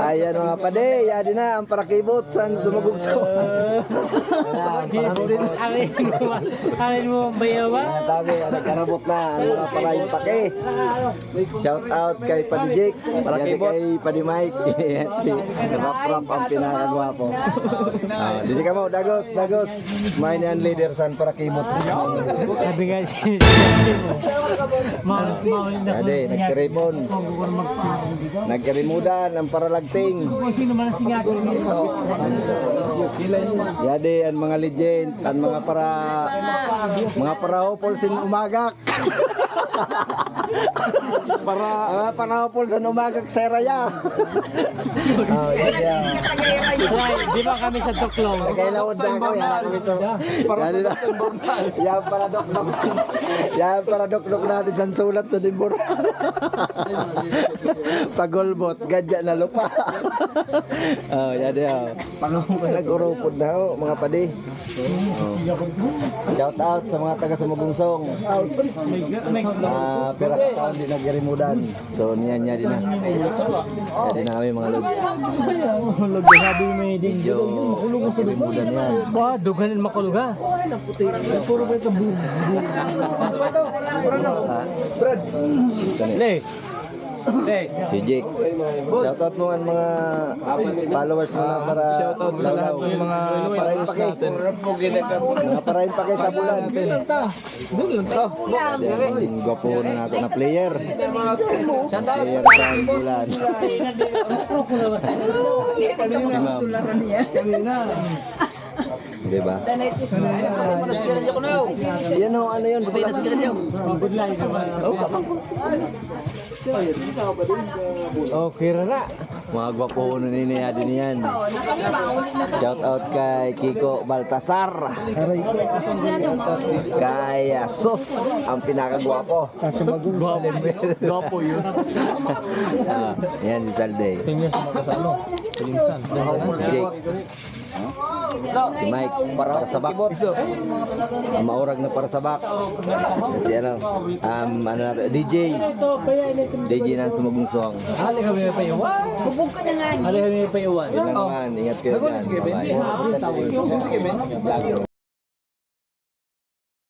Ayan mga pade, yadi na ang parakibot sa sumagugso. Akin mo bayawa? Mga tabi, nagkarabot na ang mga parayong pake. Shout out kay Padijik, yadi kay Padi Mike. Si Rap-Rap ang pinakagwapo. Dili ka mo, Dagos. May niyan leader san parakibot. Sabi nga si Yadi, nagkaripon. Nagkarimudan ang paralagting. kung sino man ang singat. Yadi ang mga legend, ang mga parahopol sin umagak. Para parahopol sa umagak sa raya. Oh, yeah. Di ba kami sa Tuklong? Kailangan na ako yan kami to. Yan para dokdok natin sa sulat sa dimbor. Pagolbot, gadya na lupa. Oh, yan yan. Nag-urupod na ho, mga padi. Shout out sa mga taga Sumagungsong. Pera ka taon din nagirimudan. So niyan din na. Yan na kami mga lod. Sabi may din. Medyo nagirimudan yan. Wah, duganin makuluga. Puro ba ito buong? Le. Si Jake. Shoutout mo ang mga followers mo na para Shoutout sa lahat ng mga followers natin. mga parahin pa kayo sa bulan. Ang gwapo na natin na player. Player sa bulan. Si ma'am. Diba? Yan o, ano yun? Okay rara. Mga gwapo na ninaya din yan. Shout out kay Kiko Baltasar. Kay Sus, ang pinakagwapo. Gwapo yun. Yan si Salde. Tingnan sa kasano. Pilinsan. Si Jake. Si Mike para sa bak. Ang maurag na para sa bak. Kasi ano natin, DJ ng Sumagungsong. Hali kami may payuwan. Hali kami may payuwan. Yun lang naman, ingat kayo dyan. Bye-bye. Sige, Ben.